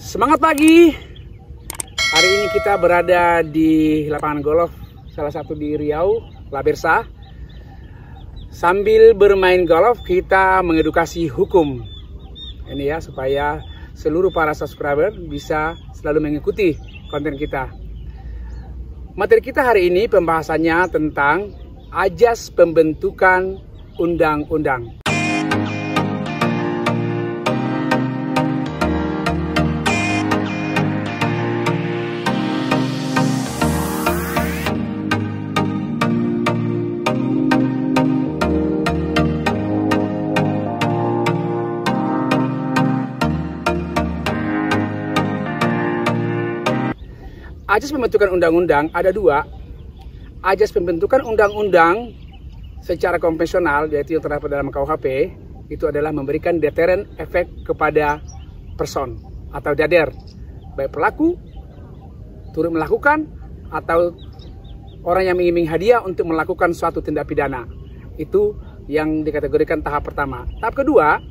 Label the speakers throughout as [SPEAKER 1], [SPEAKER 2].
[SPEAKER 1] Semangat pagi. Hari ini kita berada di lapangan golf salah satu di Riau, Labersa. Sambil bermain golf kita mengedukasi hukum. Ini ya, supaya seluruh para subscriber bisa selalu mengikuti konten kita. Materi kita hari ini pembahasannya tentang ajas pembentukan undang-undang. Ajas pembentukan undang-undang ada dua. Ajas pembentukan undang-undang secara konvensional, yaitu yang terdapat dalam KUHP, itu adalah memberikan deteren efek kepada person atau dader, baik pelaku turut melakukan atau orang yang mengiming hadiah untuk melakukan suatu tindak pidana. Itu yang dikategorikan tahap pertama. Tahap kedua,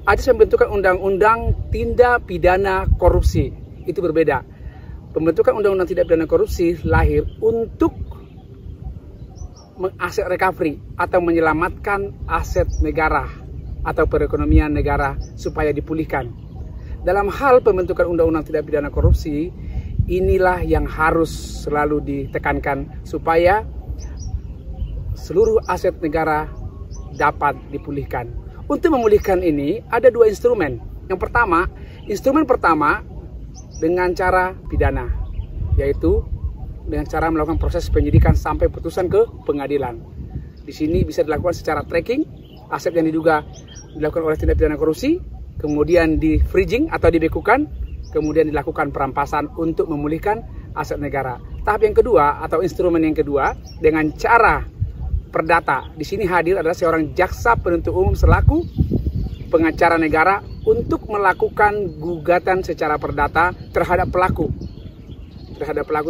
[SPEAKER 1] ajas pembentukan undang-undang tindak pidana korupsi. Itu berbeda. Pembentukan undang-undang tindak pidana korupsi lahir untuk mengaset recovery atau menyelamatkan aset negara atau perekonomian negara supaya dipulihkan. Dalam hal pembentukan undang-undang tindak pidana korupsi, inilah yang harus selalu ditekankan supaya seluruh aset negara dapat dipulihkan. Untuk memulihkan ini ada dua instrumen. Yang pertama, instrumen pertama dengan cara pidana, yaitu dengan cara melakukan proses penyidikan sampai putusan ke pengadilan. Di sini bisa dilakukan secara tracking aset yang diduga dilakukan oleh tindak pidana korupsi, kemudian di freezing atau dibekukan, kemudian dilakukan perampasan untuk memulihkan aset negara. Tahap yang kedua atau instrumen yang kedua dengan cara perdata. Di sini hadir adalah seorang jaksa penuntut umum selaku pengacara negara untuk melakukan gugatan secara perdata terhadap pelaku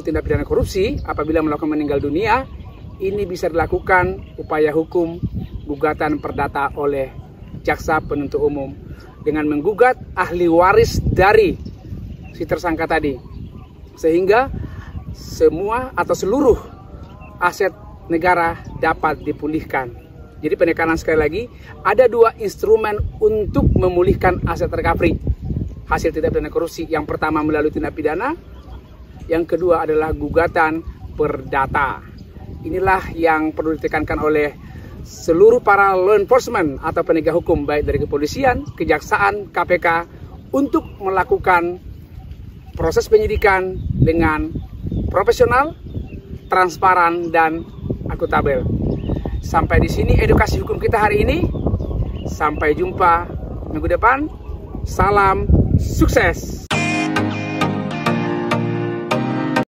[SPEAKER 1] tindak pidana korupsi. Apabila melakukan meninggal dunia, ini bisa dilakukan upaya hukum gugatan perdata oleh jaksa penuntut umum dengan menggugat ahli waris dari si tersangka tadi, sehingga semua atau seluruh aset negara dapat dipulihkan. Jadi penekanan sekali lagi, ada dua instrumen untuk memulihkan aset recovery hasil tindak pidana korupsi. Yang pertama melalui tindak pidana, yang kedua adalah gugatan perdata. Inilah yang perlu ditekankan oleh seluruh para law enforcement atau penegak hukum, baik dari kepolisian, kejaksaan, KPK, untuk melakukan proses penyidikan dengan profesional, transparan, dan akuntabel. Sampai di sini edukasi hukum kita hari ini. Sampai jumpa minggu depan. Salam sukses.